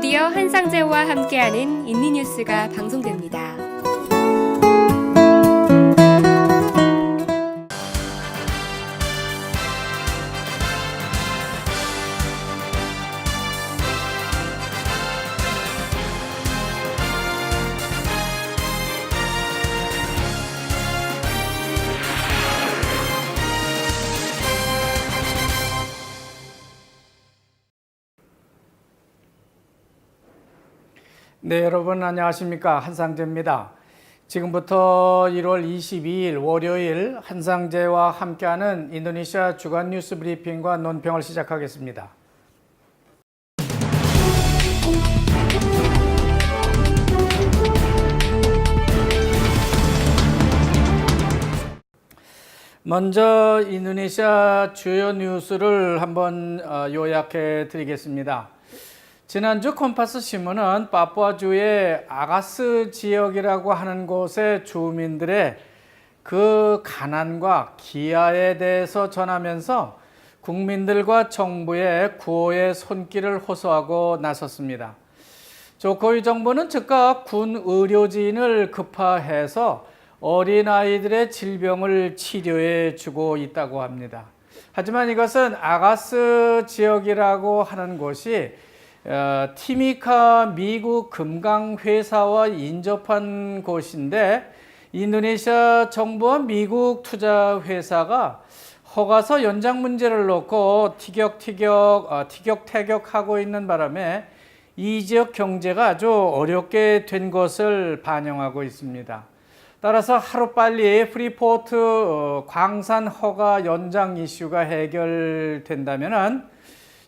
드디어 한상재와 함께하는 인리뉴스가 방송됩니다. 네, 여러분 안녕하십니까? 한상재입니다. 지금부터 1월 22일 월요일 한상재와 함께하는 인도네시아 주간 뉴스 브리핑과 논평을 시작하겠습니다. 먼저 인도네시아 주요 뉴스를 한번 요약해 드리겠습니다. 지난주 콤파스 신문은 파푸아주의 아가스 지역이라고 하는 곳의 주민들의 그 가난과 기아에 대해서 전하면서 국민들과 정부의 구호의 손길을 호소하고 나섰습니다. 조코위 정부는 즉각 군 의료진을 급파해서 어린아이들의 질병을 치료해 주고 있다고 합니다. 하지만 이것은 아가스 지역이라고 하는 곳이 티미카 미국 금강회사와 인접한 곳인데 인도네시아 정부와 미국 투자회사가 허가서 연장 문제를 놓고 티격태격하고 있는 바람에 이 지역 경제가 아주 어렵게 된 것을 반영하고 있습니다. 따라서 하루빨리 프리포트 광산 허가 연장 이슈가 해결된다면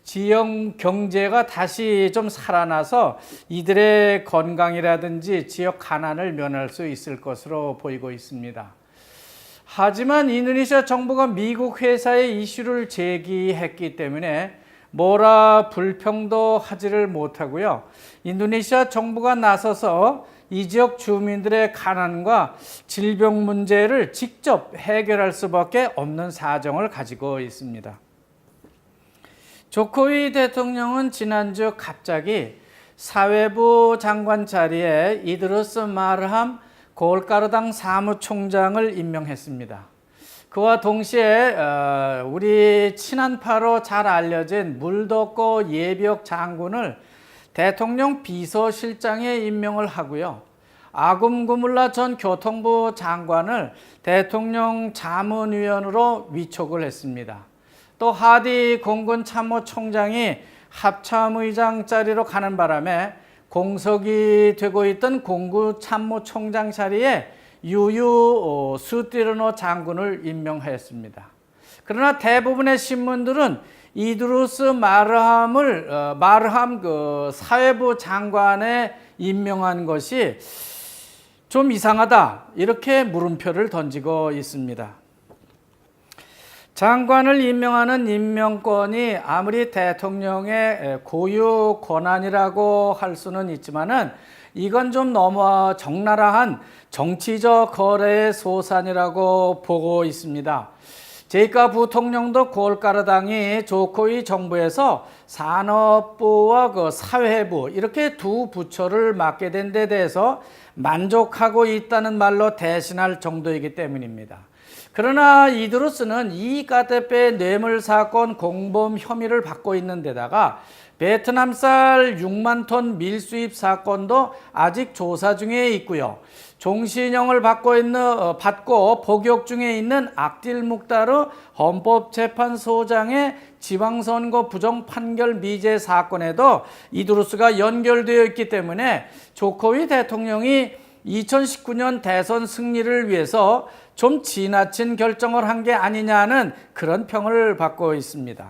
지역 경제가 다시 좀 살아나서 이들의 건강이라든지 지역 가난을 면할 수 있을 것으로 보이고 있습니다. 하지만 인도네시아 정부가 미국 회사의 이슈를 제기했기 때문에 뭐라 불평도 하지를 못하고요. 인도네시아 정부가 나서서 이 지역 주민들의 가난과 질병 문제를 직접 해결할 수밖에 없는 사정을 가지고 있습니다. 조코위 대통령은 지난주 갑자기 사회부 장관 자리에 이드루스 마르함 골가르당 사무총장을 임명했습니다. 그와 동시에 우리 친한파로 잘 알려진 물도꼬 예비역 장군을 대통령 비서실장에 임명을 하고요. 아금 구물라 전 교통부 장관을 대통령 자문위원으로 위촉을 했습니다. 또 하디 공군 참모총장이 합참의장 자리로 가는 바람에 공석이 되고 있던 공군 참모총장 자리에 유유 수티르노 장군을 임명하였습니다. 그러나 대부분의 신문들은 이드루스 마르함 사회부 장관에 임명한 것이 좀 이상하다 이렇게 물음표를 던지고 있습니다. 장관을 임명하는 임명권이 아무리 대통령의 고유 권한이라고 할 수는 있지만은 이건 좀 너무 적나라한 정치적 거래의 소산이라고 보고 있습니다. 제이카 부통령도 골가르당이 조코위 정부에서 산업부와 사회부 이렇게 두 부처를 맡게 된 데 대해서 만족하고 있다는 말로 대신할 정도이기 때문입니다. 그러나 이드루스는 이 카테페 뇌물 사건 공범 혐의를 받고 있는 데다가 베트남 쌀 6만 톤 밀수입 사건도 아직 조사 중에 있고요. 종신형을 받고 복역 중에 있는 악딜 묵다르 헌법재판소장의 지방선거 부정 판결 미제 사건에도 이드루스가 연결되어 있기 때문에 조코위 대통령이 2019년 대선 승리를 위해서 좀 지나친 결정을 한 게 아니냐는 그런 평을 받고 있습니다.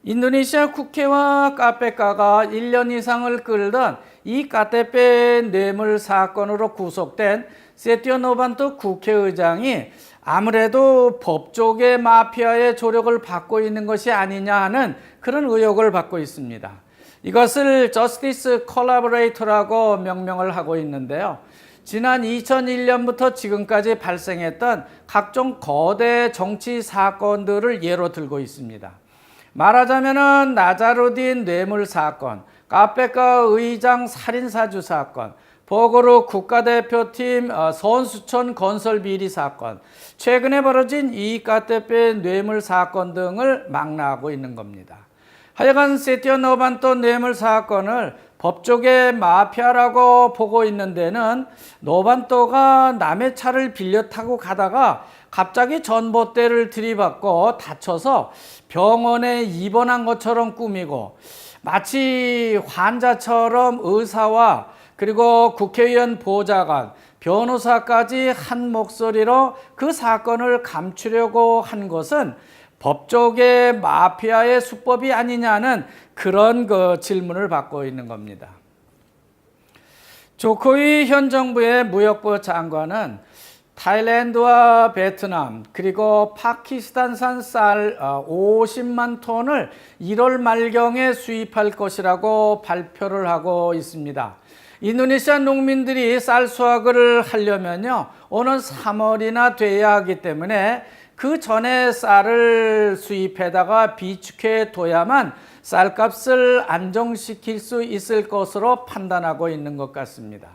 인도네시아 국회와 카페카가 1년 이상을 끌던 이 카테페 뇌물 사건으로 구속된 세티오 노반토 국회의장이 아무래도 법조계 마피아의 조력을 받고 있는 것이 아니냐 하는 그런 의혹을 받고 있습니다. 이것을 저스티스 콜라보레이터라고 명명을 하고 있는데요. 지난 2001년부터 지금까지 발생했던 각종 거대 정치 사건들을 예로 들고 있습니다. 말하자면은 나자루딘 뇌물 사건, 카페카 의장 살인사주 사건, 버거로 국가대표팀 선수촌 건설 비리 사건, 최근에 벌어진 이익가대배 뇌물 사건 등을 망라하고 있는 겁니다. 하여간 세티어 노반토 뇌물 사건을 법조계 마피아라고 보고 있는 데는 노반토가 남의 차를 빌려 타고 가다가 갑자기 전봇대를 들이받고 다쳐서 병원에 입원한 것처럼 꾸미고 마치 환자처럼 의사와 그리고 국회의원 보좌관, 변호사까지 한 목소리로 그 사건을 감추려고 한 것은 법조계 마피아의 수법이 아니냐는 그런 질문을 받고 있는 겁니다. 조코이 현 정부의 무역부 장관은 타일랜드와 베트남 그리고 파키스탄산 쌀 50만 톤을 1월 말경에 수입할 것이라고 발표를 하고 있습니다. 인도네시아 농민들이 쌀 수확을 하려면요, 오는 3월이나 돼야 하기 때문에 그 전에 쌀을 수입해다가 비축해 둬야만 쌀값을 안정시킬 수 있을 것으로 판단하고 있는 것 같습니다.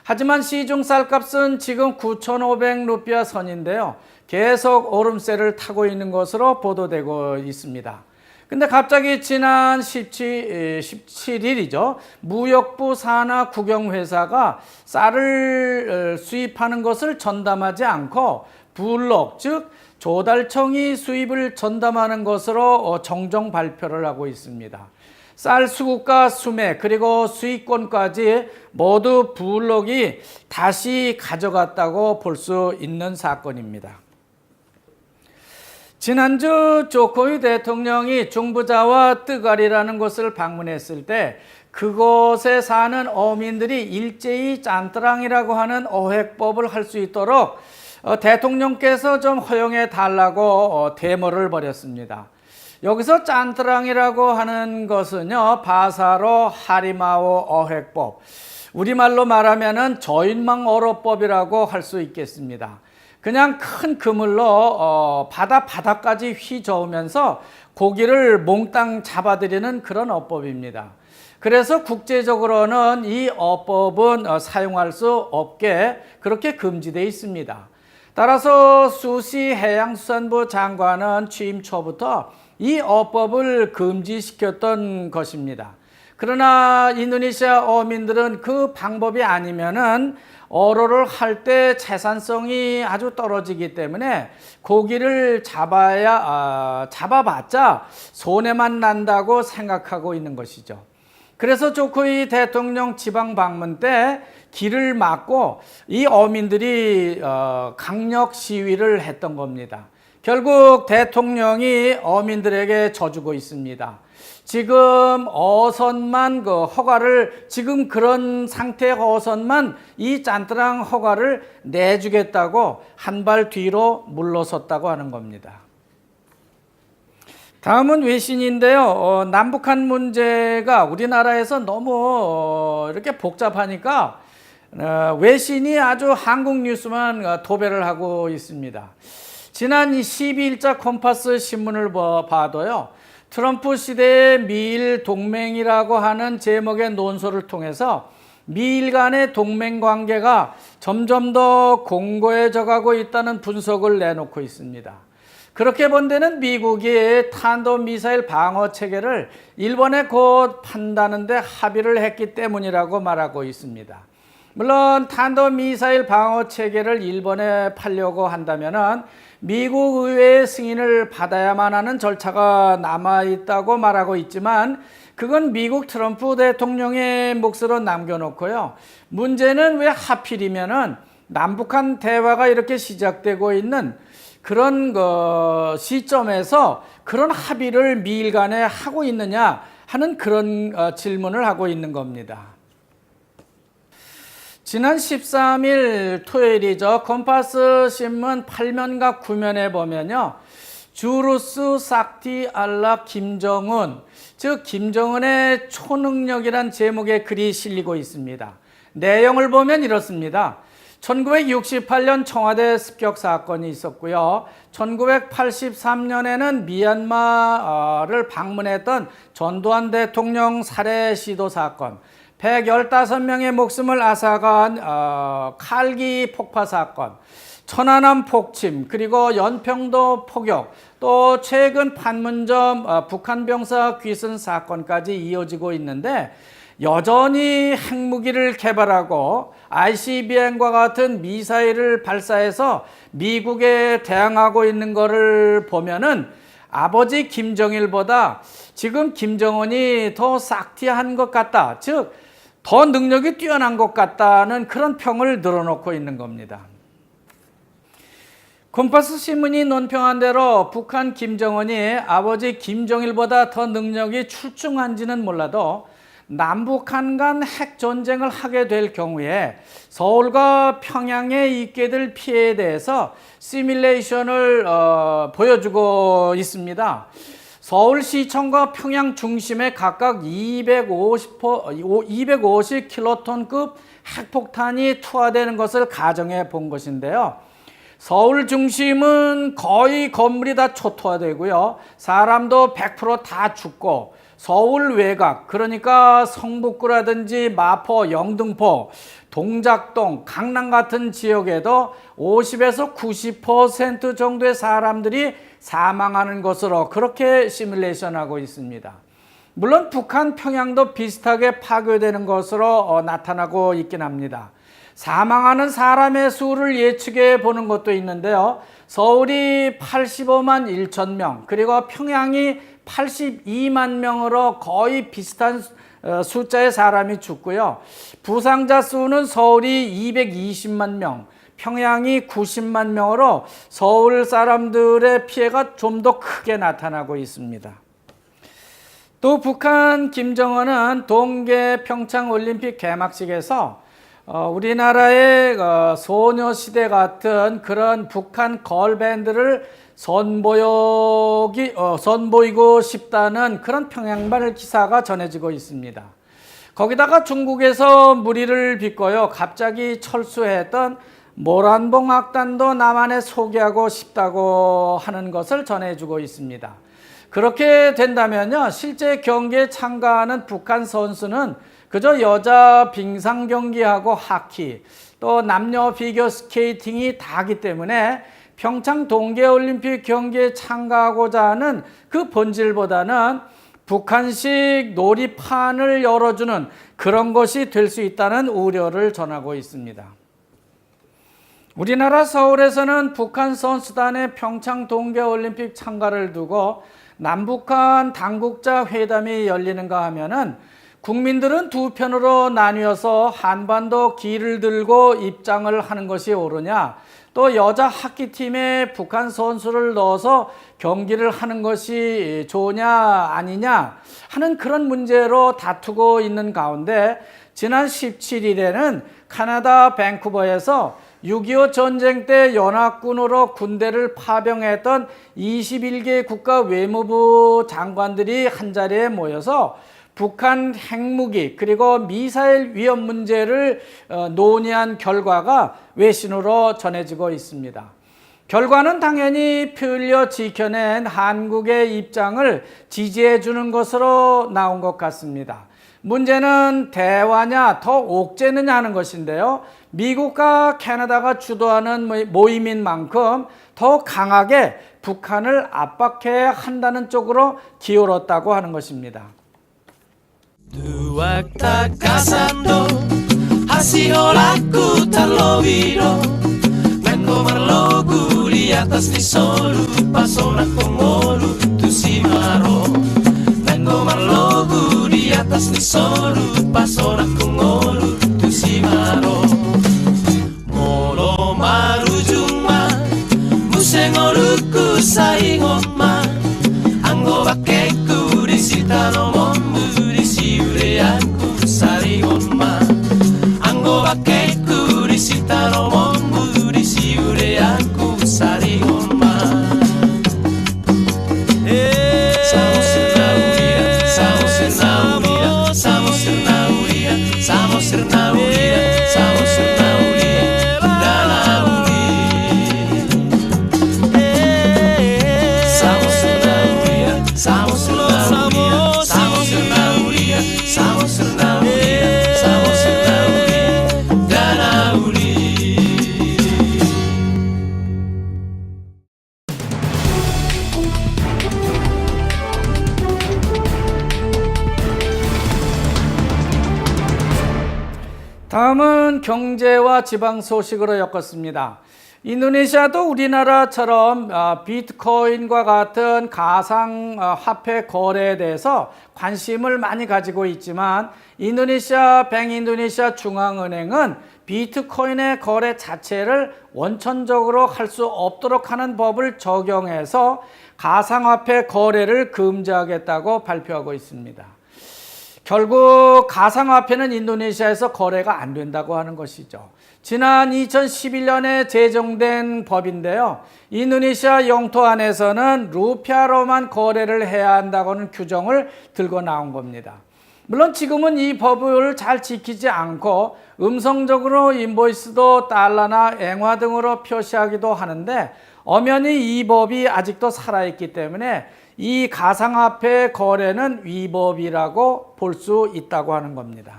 하지만 시중 쌀값은 지금 9,500루피아 선인데요, 계속 오름세를 타고 있는 것으로 보도되고 있습니다. 근데 갑자기 지난 17일이죠. 무역부 산하 국영회사가 쌀을 수입하는 것을 전담하지 않고 블록, 즉 조달청이 수입을 전담하는 것으로 정정 발표를 하고 있습니다. 쌀 수급과 수매 그리고 수익권까지 모두 블록이 다시 가져갔다고 볼 수 있는 사건입니다. 지난주 조코이 대통령이 중부자와 뜨가리라는 곳을 방문했을 때 그곳에 사는 어민들이 일제히 짠뜨랑이라고 하는 어획법을 할 수 있도록 대통령께서 좀 허용해 달라고 데모를 벌였습니다. 여기서 짠뜨랑이라고 하는 것은요, 바사로 하리마오 어획법, 우리말로 말하면은 저인망어로법이라고 할 수 있겠습니다. 그냥 큰 그물로 바다까지 휘저으면서 고기를 몽땅 잡아들이는 그런 어법입니다. 그래서 국제적으로는 이 어법은 사용할 수 없게 그렇게 금지되어 있습니다. 따라서 수시 해양수산부 장관은 취임 초부터 이 어법을 금지시켰던 것입니다. 그러나 인도네시아 어민들은 그 방법이 아니면은 어로를 할 때 채산성이 아주 떨어지기 때문에 고기를 잡아봤자 손해만 난다고 생각하고 있는 것이죠. 그래서 조코이 대통령 지방 방문 때 길을 막고 이 어민들이 강력 시위를 했던 겁니다. 결국 대통령이 어민들에게 져주고 있습니다. 지금 어선만 허가를, 지금 그런 상태의 어선만 이 짠뜨랑 허가를 내주겠다고 한 발 뒤로 물러섰다고 하는 겁니다. 다음은 외신인데요. 남북한 문제가 우리나라에서 너무 이렇게 복잡하니까 외신이 아주 한국 뉴스만 도배를 하고 있습니다. 지난 12일자 컴파스 신문을 봐도요, 트럼프 시대의 미일 동맹이라고 하는 제목의 논설을 통해서 미일 간의 동맹 관계가 점점 더 공고해져 가고 있다는 분석을 내놓고 있습니다. 그렇게 본 데는 미국이 탄도미사일 방어 체계를 일본에 곧 판다는데 합의를 했기 때문이라고 말하고 있습니다. 물론 탄도미사일 방어 체계를 일본에 팔려고 한다면은 미국 의회의 승인을 받아야만 하는 절차가 남아있다고 말하고 있지만 그건 미국 트럼프 대통령의 몫으로 남겨놓고요. 문제는 왜 하필이면은 남북한 대화가 이렇게 시작되고 있는 그런 시점에서 그런 합의를 미일 간에 하고 있느냐 하는 그런 질문을 하고 있는 겁니다. 지난 13일 토요일이죠. 컴파스 신문 8면과 9면에 보면요, 주루스 삭티 알라 김정은, 즉 김정은의 초능력이란 제목의 글이 실리고 있습니다. 내용을 보면 이렇습니다. 1968년 청와대 습격 사건이 있었고요. 1983년에는 미얀마를 방문했던 전두환 대통령 살해 시도 사건, 115명의 목숨을 앗아간 칼기 폭파 사건, 천안함 폭침, 그리고 연평도 포격, 또 최근 판문점 북한 병사 귀순 사건까지 이어지고 있는데, 여전히 핵무기를 개발하고 ICBM과 같은 미사일을 발사해서 미국에 대항하고 있는 것을 보면은 아버지 김정일보다 지금 김정은이 더 싹티한 것 같다, 즉 더 능력이 뛰어난 것 같다는 그런 평을 늘어놓고 있는 겁니다. 콤파스 신문이 논평한 대로 북한 김정은이 아버지 김정일보다 더 능력이 출중한지는 몰라도 남북한 간 핵전쟁을 하게 될 경우에 서울과 평양에 있게 될 피해에 대해서 시뮬레이션을 보여주고 있습니다. 서울시청과 평양 중심에 각각 250킬로톤급 핵폭탄이 투하되는 것을 가정해 본 것인데요. 서울 중심은 거의 건물이 다 초토화되고요. 사람도 100% 다 죽고, 서울 외곽, 그러니까 성북구라든지 마포, 영등포, 동작동, 강남 같은 지역에도 50에서 90% 정도의 사람들이 사망하는 것으로 그렇게 시뮬레이션하고 있습니다. 물론 북한 평양도 비슷하게 파괴되는 것으로 나타나고 있긴 합니다. 사망하는 사람의 수를 예측해 보는 것도 있는데요. 서울이 85만 1천 명, 그리고 평양이 82만 명으로 거의 비슷한 숫자의 사람이 죽고요. 부상자 수는 서울이 220만 명, 평양이 90만 명으로 서울 사람들의 피해가 좀 더 크게 나타나고 있습니다. 또 북한 김정은은 동계 평창 올림픽 개막식에서 우리나라의 소녀시대 같은 그런 북한 걸밴드를 선보이고 싶다는 그런 평양발 기사가 전해지고 있습니다. 거기다가 중국에서 무리를 빚고요, 갑자기 철수했던 모란봉 악단도 남한에 소개하고 싶다고 하는 것을 전해주고 있습니다. 그렇게 된다면요, 실제 경기에 참가하는 북한 선수는 그저 여자 빙상 경기하고 하키, 또 남녀 피겨 스케이팅이 다기 때문에 평창 동계올림픽 경기에 참가하고자 하는 그 본질보다는 북한식 놀이판을 열어주는 그런 것이 될 수 있다는 우려를 전하고 있습니다. 우리나라 서울에서는 북한 선수단의 평창 동계올림픽 참가를 두고 남북한 당국자 회담이 열리는가 하면은 국민들은 두 편으로 나뉘어서 한반도 길을 들고 입장을 하는 것이 옳으냐, 또 여자 하키팀에 북한 선수를 넣어서 경기를 하는 것이 좋으냐 아니냐 하는 그런 문제로 다투고 있는 가운데, 지난 17일에는 카나다 밴쿠버에서 6.25 전쟁 때 연합군으로 군대를 파병했던 21개 국가 외무부 장관들이 한자리에 모여서 북한 핵무기 그리고 미사일 위험 문제를 논의한 결과가 외신으로 전해지고 있습니다. 결과는 당연히 피 흘려 지켜낸 한국의 입장을 지지해 주는 것으로 나온 것 같습니다. 문제는 대화냐 더 옥죄느냐 하는 것인데요. 미국과 캐나다가 주도하는 모임인 만큼 더 강하게 북한을 압박해야 한다는 쪽으로 기울었다고 하는 것입니다. Waktu kasando hasil aku terlobiro Mengo marlogu di atas ni solu pasona kongolu tu simaro Mengo marlogu di atas ni solu pasona kongolu tu simaro Molo marujuma musengoruku saingoma Anggo bakeku di sitano momu aku saringon ma anggo bakeku di sitaro mongu di siure aku saringon ma Samo sernauria samo sernauria samo sernauria samo sernauria samo sernauria 다음은 경제와 지방 소식으로 엮었습니다. 인도네시아도 우리나라처럼 비트코인과 같은 가상화폐 거래에 대해서 관심을 많이 가지고 있지만 인도네시아 뱅인도네시아 중앙은행은 비트코인의 거래 자체를 원천적으로 할 수 없도록 하는 법을 적용해서 가상화폐 거래를 금지하겠다고 발표하고 있습니다. 결국 가상화폐는 인도네시아에서 거래가 안 된다고 하는 것이죠. 지난 2011년에 제정된 법인데요. 인도네시아 영토 안에서는 루피아로만 거래를 해야 한다고는 규정을 들고 나온 겁니다. 물론 지금은 이 법을 잘 지키지 않고 음성적으로 인보이스도 달러나 앵화 등으로 표시하기도 하는데 엄연히 이 법이 아직도 살아있기 때문에 이 가상화폐 거래는 위법이라고 볼 수 있다고 하는 겁니다.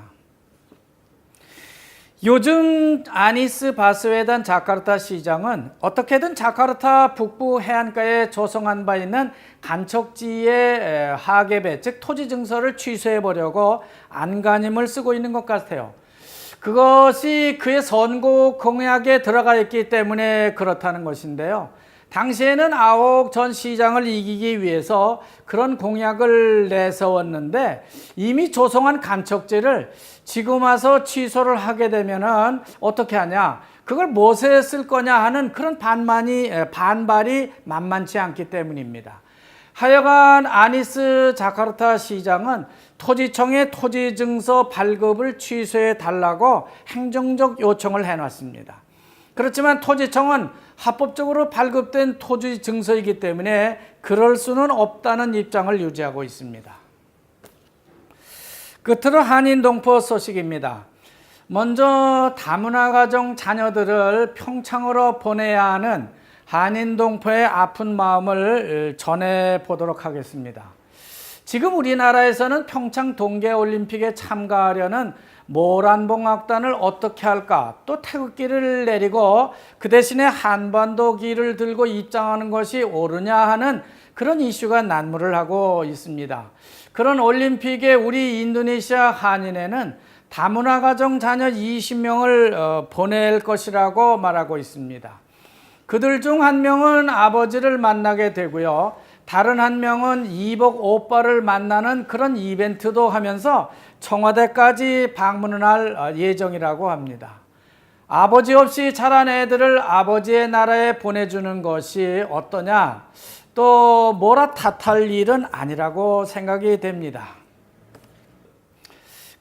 요즘 아니스 바스웨단 자카르타 시장은 어떻게든 자카르타 북부 해안가에 조성한 바 있는 간척지의 하계배, 즉 토지 증서를 취소해 보려고 안간힘을 쓰고 있는 것 같아요. 그것이 그의 선거 공약에 들어가 있기 때문에 그렇다는 것인데요. 당시에는 아옥 전 시장을 이기기 위해서 그런 공약을 내세웠는데 이미 조성한 간척지를 지금 와서 취소를 하게 되면은 어떻게 하냐? 그걸 무엇에 쓸 거냐 하는 그런 반발이 만만치 않기 때문입니다. 하여간 아니스 자카르타 시장은 토지청에 토지증서 발급을 취소해 달라고 행정적 요청을 해놨습니다. 그렇지만 토지청은 합법적으로 발급된 토지 증서이기 때문에 그럴 수는 없다는 입장을 유지하고 있습니다. 끝으로 한인동포 소식입니다. 먼저 다문화 가정 자녀들을 평창으로 보내야 하는 한인동포의 아픈 마음을 전해보도록 하겠습니다. 지금 우리나라에서는 평창 동계올림픽에 참가하려는 모란봉악단을 어떻게 할까? 또 태극기를 내리고 그 대신에 한반도기를 들고 입장하는 것이 옳으냐 하는 그런 이슈가 난무를 하고 있습니다. 그런 올림픽에 우리 인도네시아 한인회는 다문화 가정 자녀 20명을 보낼 것이라고 말하고 있습니다. 그들 중 한 명은 아버지를 만나게 되고요. 다른 한 명은 이복 오빠를 만나는 그런 이벤트도 하면서 청와대까지 방문을 할 예정이라고 합니다. 아버지 없이 자란 애들을 아버지의 나라에 보내주는 것이 어떠냐? 또 뭐라 탓할 일은 아니라고 생각이 됩니다.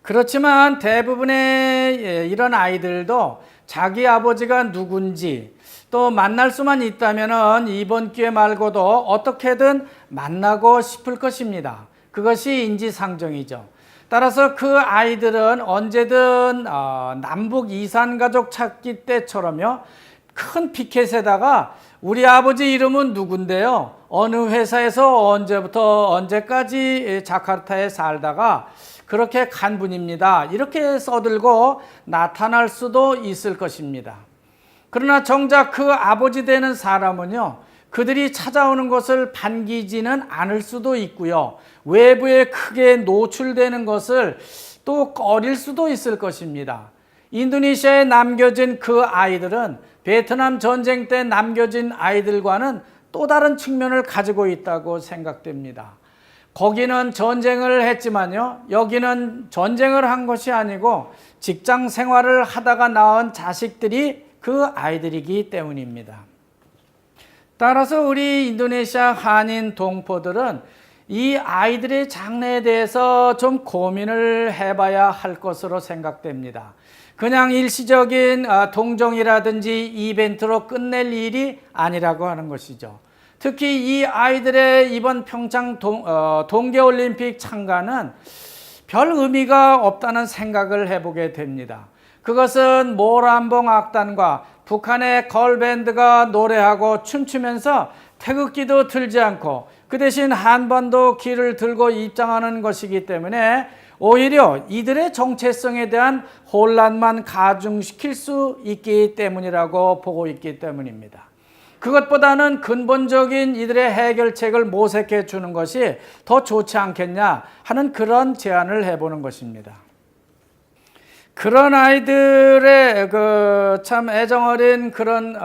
그렇지만 대부분의 이런 아이들도 자기 아버지가 누군지 또 만날 수만 있다면 이번 기회 말고도 어떻게든 만나고 싶을 것입니다. 그것이 인지상정이죠. 따라서 그 아이들은 언제든 남북 이산가족 찾기 때처럼요. 큰 피켓에다가 우리 아버지 이름은 누군데요. 어느 회사에서 언제부터 언제까지 자카르타에 살다가 그렇게 간 분입니다. 이렇게 써들고 나타날 수도 있을 것입니다. 그러나 정작 그 아버지 되는 사람은요. 그들이 찾아오는 것을 반기지는 않을 수도 있고요. 외부에 크게 노출되는 것을 또 꺼릴 수도 있을 것입니다. 인도네시아에 남겨진 그 아이들은 베트남 전쟁 때 남겨진 아이들과는 또 다른 측면을 가지고 있다고 생각됩니다. 거기는 전쟁을 했지만요. 여기는 전쟁을 한 것이 아니고 직장 생활을 하다가 낳은 자식들이 그 아이들이기 때문입니다. 따라서 우리 인도네시아 한인 동포들은 이 아이들의 장래에 대해서 좀 고민을 해봐야 할 것으로 생각됩니다. 그냥 일시적인 동정이라든지 이벤트로 끝낼 일이 아니라고 하는 것이죠. 특히 이 아이들의 이번 평창 동계올림픽 참가는 별 의미가 없다는 생각을 해보게 됩니다. 그것은 모란봉 악단과 북한의 걸밴드가 노래하고 춤추면서 태극기도 들지 않고 그 대신 한반도 길을 들고 입장하는 것이기 때문에 오히려 이들의 정체성에 대한 혼란만 가중시킬 수 있기 때문이라고 보고 있기 때문입니다. 그것보다는 근본적인 이들의 해결책을 모색해 주는 것이 더 좋지 않겠냐 하는 그런 제안을 해보는 것입니다. 그런 아이들의 참 애정어린 그런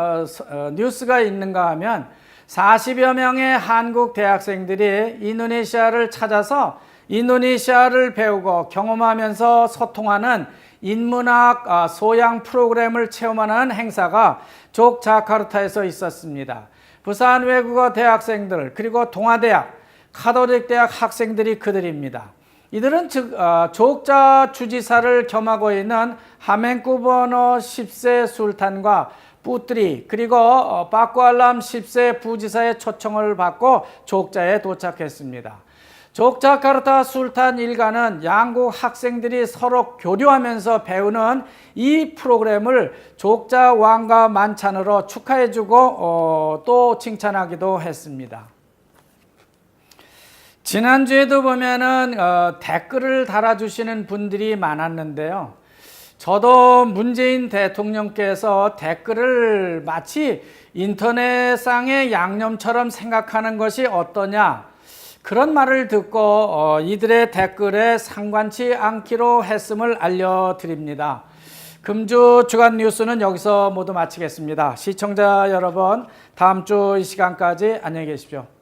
뉴스가 있는가 하면 40여 명의 한국 대학생들이 인도네시아를 찾아서 인도네시아를 배우고 경험하면서 소통하는 인문학 소양 프로그램을 체험하는 행사가 족자카르타에서 있었습니다. 부산 외국어 대학생들 그리고 동아대학, 카톨릭 대학 학생들이 그들입니다. 이들은 족자 주지사를 겸하고 있는 하멘쿠버너 10세 술탄과 뿌트리 그리고 바쿠알람 10세 부지사의 초청을 받고 족자에 도착했습니다. 족자카르타 술탄 일가는 양국 학생들이 서로 교류하면서 배우는 이 프로그램을 족자 왕가 만찬으로 축하해주고 또 칭찬하기도 했습니다. 지난주에도 보면은 댓글을 달아주시는 분들이 많았는데요. 저도 문재인 대통령께서 댓글을 마치 인터넷상의 양념처럼 생각하는 것이 어떠냐, 그런 말을 듣고 이들의 댓글에 상관치 않기로 했음을 알려드립니다. 금주 주간 뉴스는 여기서 모두 마치겠습니다. 시청자 여러분, 다음 주 이 시간까지 안녕히 계십시오.